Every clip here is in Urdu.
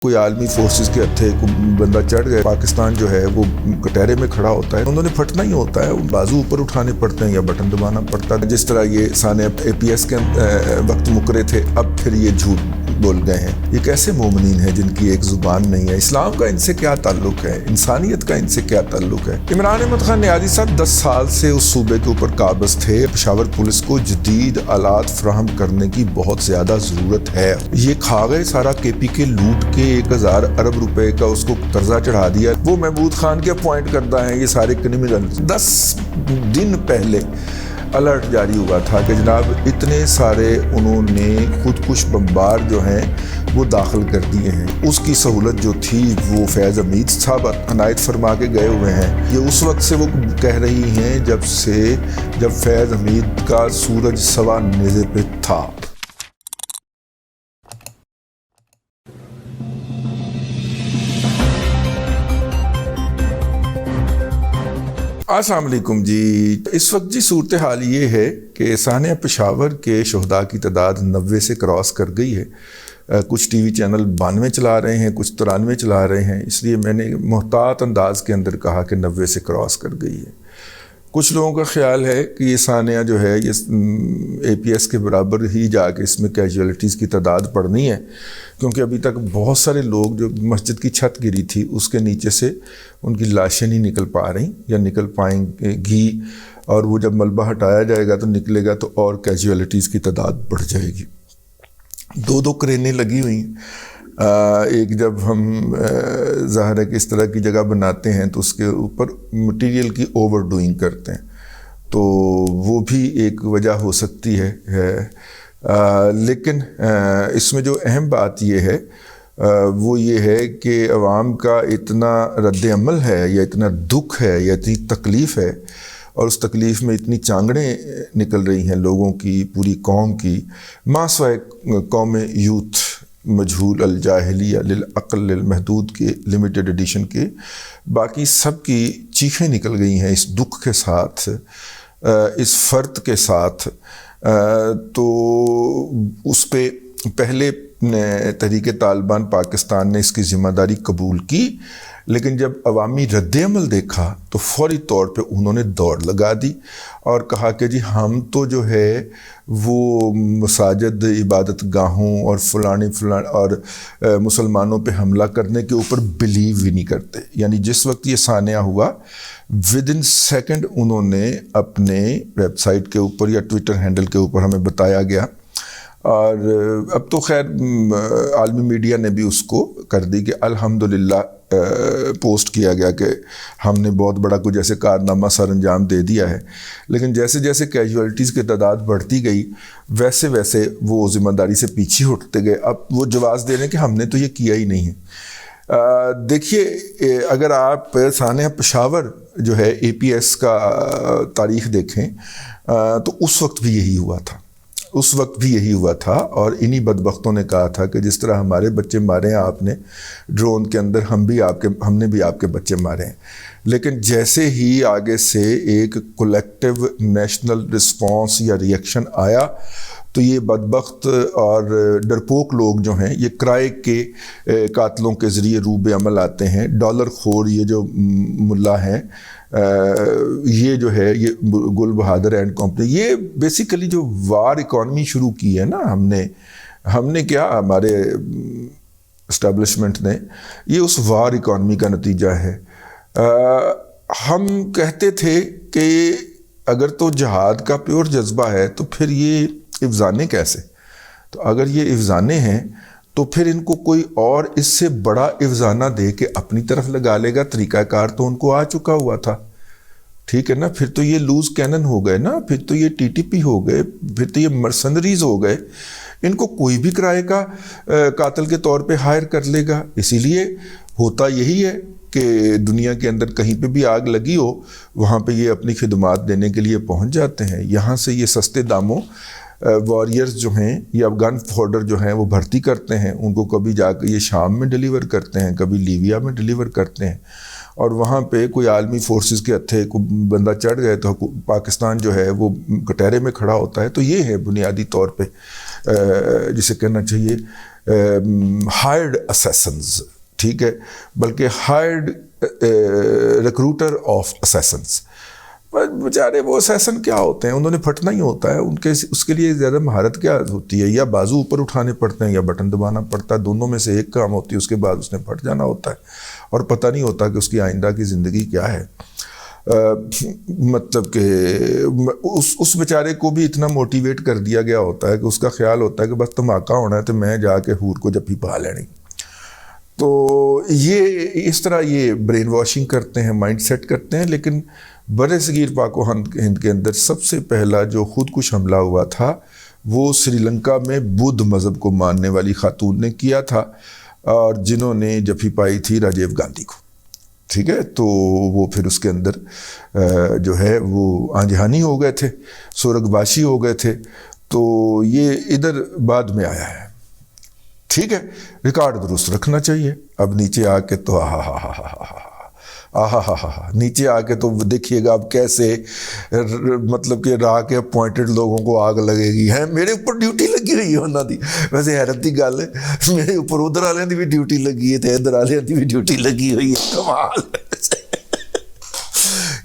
کوئی عالمی فورسز کے ہتھے کوئی بندہ چڑھ گئے، پاکستان جو ہے وہ کٹہرے میں کھڑا ہوتا ہے، انہوں نے پھٹنا ہی ہوتا ہے، بازو اوپر اٹھانے پڑتے ہیں یا بٹن دبانا پڑتا ہے۔ جس طرح یہ سانحہ APS کے وقت مکرے تھے، اب پھر یہ جھوٹ بول گئے ہیں۔ یہ کیسے مومنین ہیں جن کی ایک زبان نہیں ہے؟ اسلام کا ان سے کیا تعلق ہے؟ انسانیت کا ان سے کیا تعلق ہے؟ عمران احمد خان نیازی صاحب 10 سال سے اس صوبے کے اوپر قابض تھے۔ پشاور پولیس کو جدید آلات فراہم کرنے کی بہت زیادہ ضرورت ہے۔ یہ کھا گئے سارا KPK لوٹ کے 1000 ارب روپے کا اس کو قرضہ چڑھا دیا۔ وہ محمود خان کے اپوائنٹ کردہ ہیں یہ سارے کرمنل۔ 10 دن پہلے الرٹ جاری ہوا تھا کہ جناب اتنے سارے انہوں نے خودکش بمبار جو ہیں وہ داخل کر دیے ہیں۔ اس کی سہولت جو تھی وہ فیض حمید صاحب عنایت فرما کے گئے ہوئے ہیں۔ یہ اس وقت سے وہ کہہ رہی ہیں جب فیض حمید کا سورج سوا نیزے پہ تھا۔ السلام علیکم جی۔ اس وقت جی صورتحال یہ ہے کہ سانحہ پشاور کے شہداء کی تعداد 90 سے کراس کر گئی ہے۔ کچھ ٹی وی چینل 92 چلا رہے ہیں، کچھ 93 چلا رہے ہیں، اس لیے میں نے محتاط انداز کے اندر کہا کہ 90 سے کراس کر گئی ہے۔ کچھ لوگوں کا خیال ہے کہ یہ سانحہ جو ہے یہ APS کے برابر ہی جا کے اس میں کیجویلٹیز کی تعداد پڑھنی ہے، کیونکہ ابھی تک بہت سارے لوگ جو مسجد کی چھت گری تھی اس کے نیچے سے ان کی لاشیں نہیں نکل پا رہی یا نکل پائیں گی، اور وہ جب ملبہ ہٹایا جائے گا تو نکلے گا تو اور کیجویلٹیز کی تعداد بڑھ جائے گی۔ 2 کرینیں لگی ہوئی ہیں۔ ایک جب ہم ظاہر ہے کہ اس طرح کی جگہ بناتے ہیں تو اس کے اوپر مٹیریل کی اوور ڈوئنگ کرتے ہیں، تو وہ بھی ایک وجہ ہو سکتی ہے۔ لیکن اس میں جو اہم بات یہ ہے وہ یہ ہے کہ عوام کا اتنا رد عمل ہے یا اتنا دکھ ہے یا اتنی تکلیف ہے، اور اس تکلیف میں اتنی چانگڑیں نکل رہی ہیں لوگوں کی، پوری قوم کی، ما سوائے قوم یوتھ مجہول الجاہلیہ للعقل للمحدود کے لیمیٹڈ ایڈیشن کے، باقی سب کی چیخیں نکل گئی ہیں اس دکھ کے ساتھ، اس فرد کے ساتھ۔ تو اس پہ پہلے تحریک طالبان پاکستان نے اس کی ذمہ داری قبول کی، لیکن جب عوامی رد عمل دیکھا تو فوری طور پہ انہوں نے دوڑ لگا دی اور کہا کہ جی ہم تو جو ہے وہ مساجد، عبادت گاہوں اور فلاں اور مسلمانوں پہ حملہ کرنے کے اوپر بلیو ہی نہیں کرتے۔ یعنی جس وقت یہ سانحہ ہوا ودن سیکنڈ انہوں نے اپنے ویب سائٹ کے اوپر یا ٹویٹر ہینڈل کے اوپر ہمیں بتایا گیا، اور اب تو خیر عالمی میڈیا نے بھی اس کو کر دی کہ الحمدللہ پوسٹ کیا گیا کہ ہم نے بہت بڑا کچھ ایسے کارنامہ سر انجام دے دیا ہے۔ لیکن جیسے جیسے کیجویلٹیز کی تعداد بڑھتی گئی ویسے ویسے وہ ذمہ داری سے پیچھے ہٹتے گئے۔ اب وہ جواز دے رہے ہیں کہ ہم نے تو یہ کیا ہی نہیں ہے۔ دیکھیے، اگر آپ سانحہ پشاور جو ہے APS کا تاریخ دیکھیں تو اس وقت بھی یہی ہوا تھا، اور انہی بدبختوں نے کہا تھا کہ جس طرح ہمارے بچے مارے ہیں آپ نے ڈرون کے اندر، ہم نے بھی آپ کے بچے مارے ہیں۔ لیکن جیسے ہی آگے سے ایک کولیکٹیو نیشنل رسپانس یا ریئیکشن آیا تو یہ بدبخت اور ڈرپوک لوگ جو ہیں یہ کرائے کے قاتلوں کے ذریعے روب عمل آتے ہیں۔ ڈالر خور یہ جو ملا ہیں، یہ جو ہے یہ گل بہادر اینڈ کمپنی، یہ بیسیکلی جو وار اکانومی شروع کی ہے نا ہم نے کیا، ہمارے اسٹیبلشمنٹ نے، یہ اس وار اکانومی کا نتیجہ ہے۔ ہم کہتے تھے کہ اگر تو جہاد کا پیور جذبہ ہے تو پھر یہ افزانے کیسے؟ تو اگر یہ افزانے ہیں تو پھر ان کو کوئی اور اس سے بڑا افزانہ دے کے اپنی طرف لگا لے گا۔ طریقہ کار تو ان کو آ چکا ہوا تھا، ٹھیک ہے نا؟ پھر تو یہ لوز کینن ہو گئے نا، پھر تو یہ TTP ہو گئے، پھر تو یہ مرسنریز ہو گئے۔ ان کو کوئی بھی کرائے کا قاتل کے طور پہ ہائر کر لے گا۔ اسی لیے ہوتا یہی ہے کہ دنیا کے اندر کہیں پہ بھی آگ لگی ہو وہاں پہ یہ اپنی خدمات دینے کے لیے پہنچ جاتے ہیں۔ یہاں سے یہ سستے داموں واریئرز جو ہیں یا گن فوڈر جو ہیں وہ بھرتی کرتے ہیں، ان کو کبھی جا کے یہ شام میں ڈیلیور کرتے ہیں، کبھی لیبیا میں ڈیلیور کرتے ہیں، اور وہاں پہ کوئی عالمی فورسز کے ہتھے کوئی بندہ چڑھ گئے تو پاکستان جو ہے وہ کٹہرے میں کھڑا ہوتا ہے۔ تو یہ ہے بنیادی طور پہ جسے کہنا چاہیے ہائرڈ اسیسنز، ٹھیک ہے، بلکہ ہائرڈ ریکروٹر آف اسیسنز. بیچارے وہ اسیسن کیا ہوتے ہیں، انہوں نے پھٹنا ہی ہوتا ہے، اس کے لیے زیادہ مہارت کیا ہوتی ہے، یا بازو اوپر اٹھانے پڑتے ہیں یا بٹن دبانا پڑتا ہے، دونوں میں سے ایک کام ہوتی ہے، اس کے بعد اس نے پھٹ جانا ہوتا ہے اور پتہ نہیں ہوتا کہ اس کی آئندہ کی زندگی کیا ہے. مطلب کہ اس بیچارے کو بھی اتنا موٹیویٹ کر دیا گیا ہوتا ہے کہ اس کا خیال ہوتا ہے کہ بس دھماکہ ہونا ہے تو میں جا کے حور کو جب بھی پا لینی. تو یہ اس طرح یہ برین واشنگ کرتے ہیں، مائنڈ سیٹ کرتے ہیں. لیکن بر صغیر پاک و ہند کے اندر سب سے پہلا جو خودکش حملہ ہوا تھا وہ سری لنکا میں بدھ مذہب کو ماننے والی خاتون نے کیا تھا، اور جنہوں نے جفی پائی تھی راجیو گاندھی کو، ٹھیک ہے. تو وہ پھر اس کے اندر جو ہے وہ آنجہانی ہو گئے تھے، سورگ باشی ہو گئے تھے. تو یہ ادھر بعد میں آیا ہے، ٹھیک ہے. ریکارڈ درست رکھنا چاہیے. اب نیچے آ کے تو نیچے آ کے تو دیکھیے گا اب کیسے مطلب کہ راہ کے اپوائنٹڈ لوگوں کو آگ لگے گی. ہے میرے اوپر ڈیوٹی لگی ہوئی ہے انہوں دی. ویسے حیرت کی گل ہے، میرے اوپر ادھر والوں کی بھی ڈیوٹی لگی ہے تو ادھر والوں کی بھی ڈیوٹی لگی ہوئی ہے. کمال.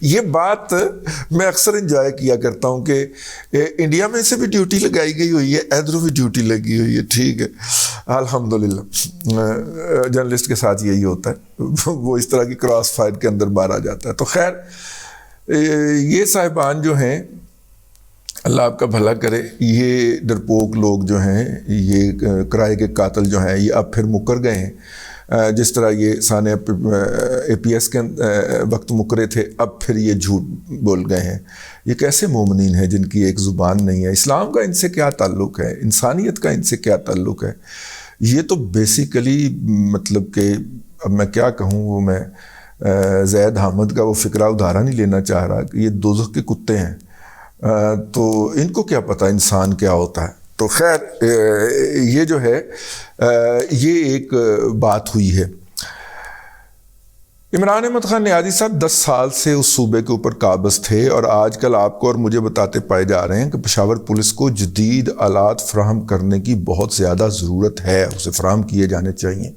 یہ بات میں اکثر انجوائے کیا کرتا ہوں کہ انڈیا میں سے بھی ڈیوٹی لگائی گئی ہوئی ہے، ادھر بھی ڈیوٹی لگی ہوئی ہے، ٹھیک ہے. الحمدللہ جرنلسٹ کے ساتھ یہی ہوتا ہے، وہ اس طرح کی کراس فائر کے اندر باہر آ جاتا ہے. تو خیر یہ صاحبان جو ہیں، اللہ آپ کا بھلا کرے، یہ ڈرپوک لوگ جو ہیں، یہ کرائے کے قاتل جو ہیں، یہ اب پھر مکر گئے ہیں. جس طرح یہ ثانیہ APS کے وقت مکرے تھے، اب پھر یہ جھوٹ بول گئے ہیں. یہ کیسے مومنین ہیں جن کی ایک زبان نہیں ہے؟ اسلام کا ان سے کیا تعلق ہے؟ انسانیت کا ان سے کیا تعلق ہے؟ یہ تو بیسیکلی مطلب کہ اب میں کیا کہوں، وہ میں زید حامد کا وہ فقرہ ادھارا نہیں لینا چاہ رہا کہ یہ دوزخ کے کتے ہیں، تو ان کو کیا پتہ انسان کیا ہوتا ہے. تو خیر یہ جو ہے یہ ایک بات ہوئی ہے. عمران احمد خان نیازی صاحب 10 سال سے اس صوبے کے اوپر قابض تھے، اور آج کل آپ کو اور مجھے بتاتے پائے جا رہے ہیں کہ پشاور پولیس کو جدید آلات فراہم کرنے کی بہت زیادہ ضرورت ہے، اسے فراہم کیے جانے چاہیے.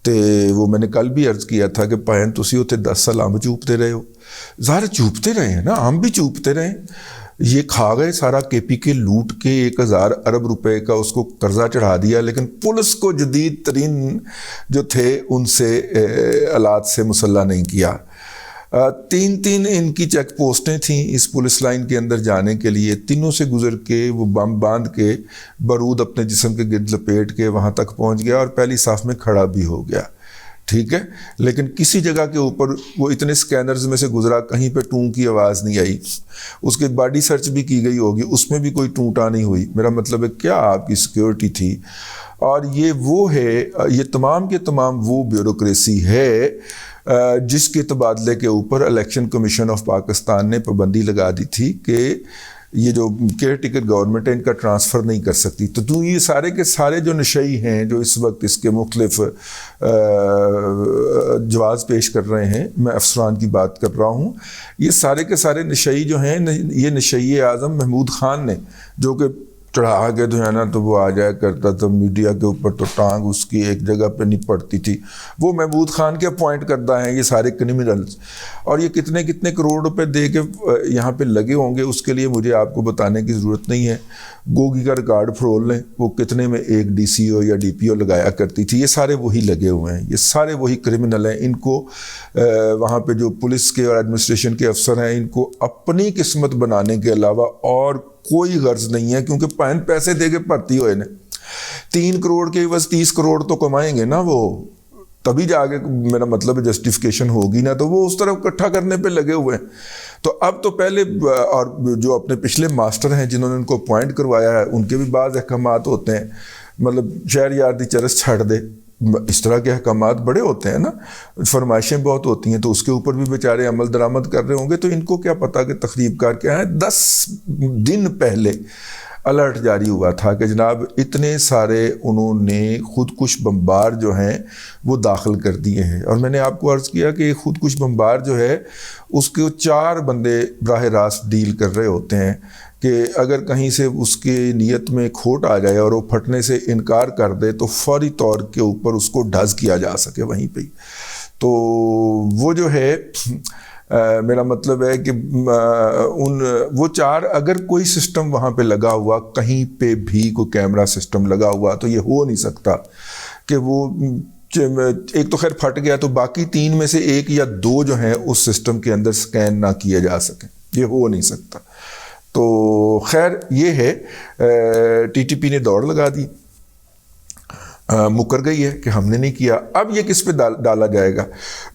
تو وہ میں نے کل بھی عرض کیا تھا کہ پائن تسی ہوتے 10 سال ہم چوپتے رہے ہو. ظاہر چوپتے رہے ہیں نا، ہم بھی چوپتے رہے. یہ کھا گئے سارا KPK لوٹ کے 1000 ارب روپے کا اس کو قرضہ چڑھا دیا، لیکن پولیس کو جدید ترین جو تھے ان سے آلات سے مسلح نہیں کیا. 3 ان کی چیک پوسٹیں تھیں اس پولیس لائن کے اندر جانے کے لیے. تینوں سے گزر کے وہ بم باندھ کے بارود اپنے جسم کے گرد لپیٹ کے وہاں تک پہنچ گیا اور پہلی صف میں کھڑا بھی ہو گیا، ٹھیک ہے. لیکن کسی جگہ کے اوپر وہ اتنے سکینرز میں سے گزرا، کہیں پہ ٹوں کی آواز نہیں آئی. اس کے باڈی سرچ بھی کی گئی ہوگی، اس میں بھی کوئی ٹونٹا نہیں ہوئی. میرا مطلب ہے کیا آپ کی سیکیورٹی تھی. اور یہ وہ ہے، یہ تمام کے تمام وہ بیوروکریسی ہے جس کے تبادلے کے اوپر الیکشن کمیشن آف پاکستان نے پابندی لگا دی تھی کہ یہ جو کیئر ٹیکر گورنمنٹ ہے ان کا ٹرانسفر نہیں کر سکتی. تو یہ سارے کے سارے جو نشئی ہیں جو اس وقت اس کے مختلف جواز پیش کر رہے ہیں، میں افسران کی بات کر رہا ہوں، یہ سارے کے سارے نشئی جو ہیں، یہ نشئی اعظم محمود خان نے، جو کہ چڑھا کے جو ہے نا تو وہ آ جایا کرتا تھا میڈیا کے اوپر، تو ٹانگ اس کی ایک جگہ پہ نہیں پڑتی تھی. وہ محمود خان کے اپوائنٹ کردہ ہیں یہ سارے کرمنلز، اور یہ کتنے کتنے کروڑ روپے دے کے یہاں پہ لگے ہوں گے، اس کے لیے مجھے آپ کو بتانے کی ضرورت نہیں ہے. گوگی کا ریکارڈ فرول لیں، وہ کتنے میں ایک DCO یا DPO لگایا کرتی تھی. یہ سارے وہی لگے ہوئے ہیں، یہ سارے وہی کرمنل ہیں. ان کو وہاں پہ جو پولیس کے اور ایڈمنسٹریشن کے افسر ہیں، ان کو اپنی قسمت بنانے کے علاوہ اور کوئی غرض نہیں ہے، کیونکہ پیسے دے کے بھرتی ہوئے نے. 3 کروڑ کے بس 30 کروڑ تو کمائیں گے نا وہ، تبھی جا کے میرا مطلب جسٹیفیکیشن ہوگی نا. تو وہ اس طرح اکٹھا کرنے پہ لگے ہوئے ہیں. تو اب تو پہلے، اور جو اپنے پچھلے ماسٹر ہیں جنہوں نے ان کو اپوائنٹ کروایا ہے، ان کے بھی بعض احکامات ہوتے ہیں، مطلب شہر یار دی چرس چھاڑ دے، اس طرح کے احکامات بڑے ہوتے ہیں نا، فرمائشیں بہت ہوتی ہیں. تو اس کے اوپر بھی بیچارے عمل درآمد کر رہے ہوں گے. تو ان کو کیا پتا کہ تخریب کار کیا ہے. 10 دن پہلے الرٹ جاری ہوا تھا کہ جناب اتنے سارے انہوں نے خودکش بمبار جو ہیں وہ داخل کر دیے ہیں. اور میں نے آپ کو عرض کیا کہ خودکش بمبار جو ہے اس کے 4 بندے براہ راست ڈیل کر رہے ہوتے ہیں کہ اگر کہیں سے اس کی نیت میں کھوٹ آ جائے اور وہ پھٹنے سے انکار کر دے تو فوری طور کے اوپر اس کو ڈھز کیا جا سکے وہیں پہ. تو وہ جو ہے میرا مطلب ہے کہ وہ 4 اگر کوئی سسٹم وہاں پہ لگا ہوا، کہیں پہ بھی کوئی کیمرہ سسٹم لگا ہوا، تو یہ ہو نہیں سکتا کہ وہ ایک تو خیر پھٹ گیا تو باقی 3 میں سے 1 یا 2 جو ہیں اس سسٹم کے اندر سکین نہ کیے جا سکیں. یہ ہو نہیں سکتا. تو خیر یہ ہے ٹی ٹی پی نے دوڑ لگا دی، مکر گئی ہے کہ ہم نے نہیں کیا. اب یہ کس پہ ڈالا جائے گا؟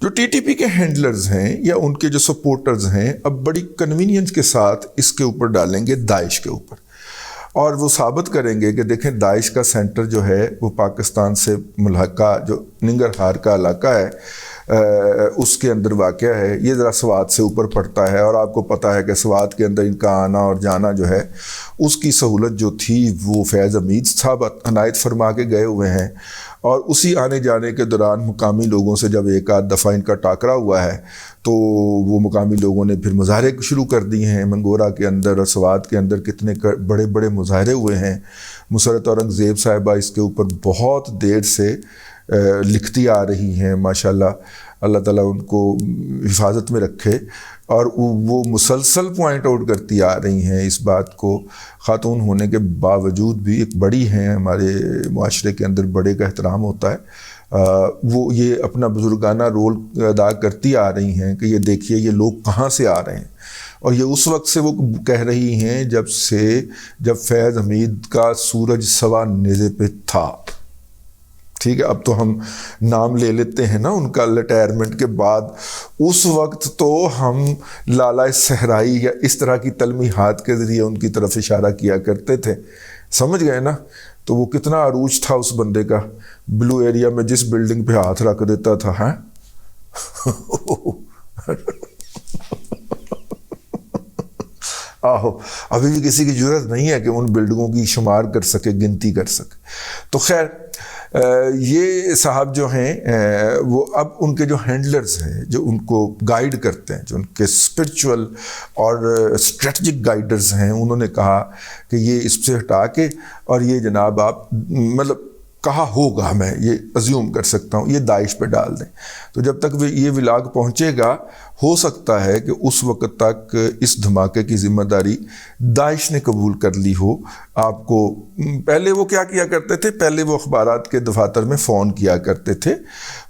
جو ٹی ٹی پی کے ہینڈلرز ہیں یا ان کے جو سپورٹرز ہیں اب بڑی کنوینئنس کے ساتھ اس کے اوپر ڈالیں گے داعش کے اوپر، اور وہ ثابت کریں گے کہ دیکھیں داعش کا سینٹر جو ہے وہ پاکستان سے ملحقہ جو ننگرہار کا علاقہ ہے اس کے اندر واقع ہے. یہ ذرا سوات سے اوپر پڑتا ہے، اور آپ کو پتہ ہے کہ سوات کے اندر ان کا آنا اور جانا جو ہے اس کی سہولت جو تھی وہ فیض حمید صاحب عنایت فرما کے گئے ہوئے ہیں. اور اسی آنے جانے کے دوران مقامی لوگوں سے جب ایک آدھ دفعہ ان کا ٹاکرا ہوا ہے تو وہ مقامی لوگوں نے پھر مظاہرے شروع کر دیے ہیں. منگورا کے اندر اور سوات کے اندر کتنے بڑے بڑے مظاہرے ہوئے ہیں. مسرت اورنگزیب صاحبہ اس کے اوپر بہت دیر سے لکھتی آ رہی ہیں، ماشاءاللہ اللہ تعالیٰ ان کو حفاظت میں رکھے، اور وہ مسلسل پوائنٹ آؤٹ کرتی آ رہی ہیں اس بات کو. خاتون ہونے کے باوجود بھی ایک بڑی ہیں، ہمارے معاشرے کے اندر بڑے کا احترام ہوتا ہے، وہ یہ اپنا بزرگانہ رول ادا کرتی آ رہی ہیں کہ یہ دیکھیے یہ لوگ کہاں سے آ رہے ہیں. اور یہ اس وقت سے وہ کہہ رہی ہیں جب فیض حمید کا سورج سوا نیزے پہ تھا. ٹھیک ہے، اب تو ہم نام لے لیتے ہیں نا ان کا ریٹائرمنٹ کے بعد. اس وقت تو ہم لالہ صحرائی یا اس طرح کی تلمیحات کے ذریعے ان کی طرف اشارہ کیا کرتے تھے. سمجھ گئے نا؟ تو وہ کتنا عروج تھا اس بندے کا، بلو ایریا میں جس بلڈنگ پہ ہاتھ رکھ دیتا تھا. ہاں آہو، ابھی بھی کسی کی ضرورت نہیں ہے کہ ان بلڈنگوں کی شمار کر سکے، گنتی کر سکے. تو خیر یہ صاحب جو ہیں وہ اب ان کے جو ہینڈلرز ہیں جو ان کو گائیڈ کرتے ہیں، جو ان کے اسپرچول اور اسٹریٹجک گائیڈرز ہیں، انہوں نے کہا کہ یہ اس سے ہٹا کے اور یہ جناب آپ مطلب کہا ہوگا، میں یہ ازیوم کر سکتا ہوں، یہ داعش پہ ڈال دیں. تو جب تک یہ ولاگ پہنچے گا ہو سکتا ہے کہ اس وقت تک اس دھماکے کی ذمہ داری داعش نے قبول کر لی ہو. آپ کو پہلے وہ کیا کیا کرتے تھے؟ پہلے وہ اخبارات کے دفاتر میں فون کیا کرتے تھے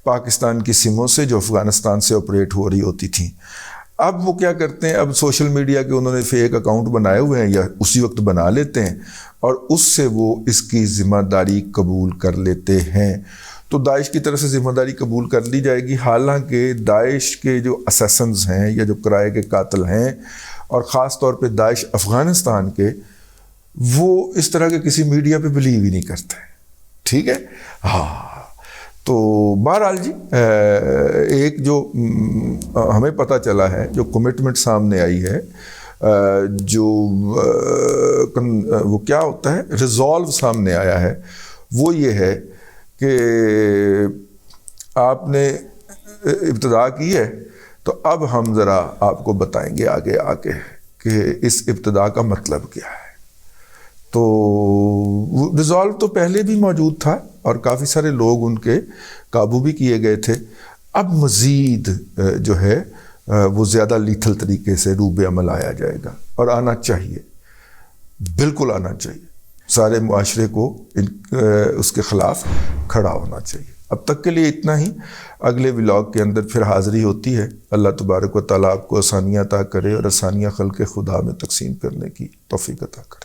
پاکستان کی سموں سے جو افغانستان سے آپریٹ ہو رہی ہوتی تھیں. اب وہ کیا کرتے ہیں؟ اب سوشل میڈیا کے انہوں نے فیک اکاؤنٹ بنائے ہوئے ہیں یا اسی وقت بنا لیتے ہیں اور اس سے وہ اس کی ذمہ داری قبول کر لیتے ہیں. تو داعش کی طرف سے ذمہ داری قبول کر لی جائے گی، حالانکہ داعش کے جو اسیسنز ہیں یا جو کرائے کے قاتل ہیں اور خاص طور پہ داعش افغانستان کے، وہ اس طرح کے کسی میڈیا پہ بلیو ہی نہیں کرتے. ٹھیک ہے، ہاں. تو بہرحال جی ایک جو ہمیں پتہ چلا ہے، جو کمٹمنٹ سامنے آئی ہے، جو وہ کیا ہوتا ہے ریزالو سامنے آیا ہے، وہ یہ ہے کہ آپ نے ابتدا کی ہے تو اب ہم ذرا آپ کو بتائیں گے آگے آ کے کہ اس ابتدا کا مطلب کیا ہے. تو ریزالو تو پہلے بھی موجود تھا اور کافی سارے لوگ ان کے قابو بھی کیے گئے تھے. اب مزید جو ہے وہ زیادہ لیتھل طریقے سے روب عمل آیا جائے گا، اور آنا چاہیے، بالکل آنا چاہیے. سارے معاشرے کو اس کے خلاف کھڑا ہونا چاہیے. اب تک کے لیے اتنا ہی. اگلے ولاگ کے اندر پھر حاضری ہوتی ہے. اللہ تبارک و تعالیٰ آپ کو آسانیاں عطا کرے اور آسانیاں خلق خدا میں تقسیم کرنے کی توفیق عطا کرے.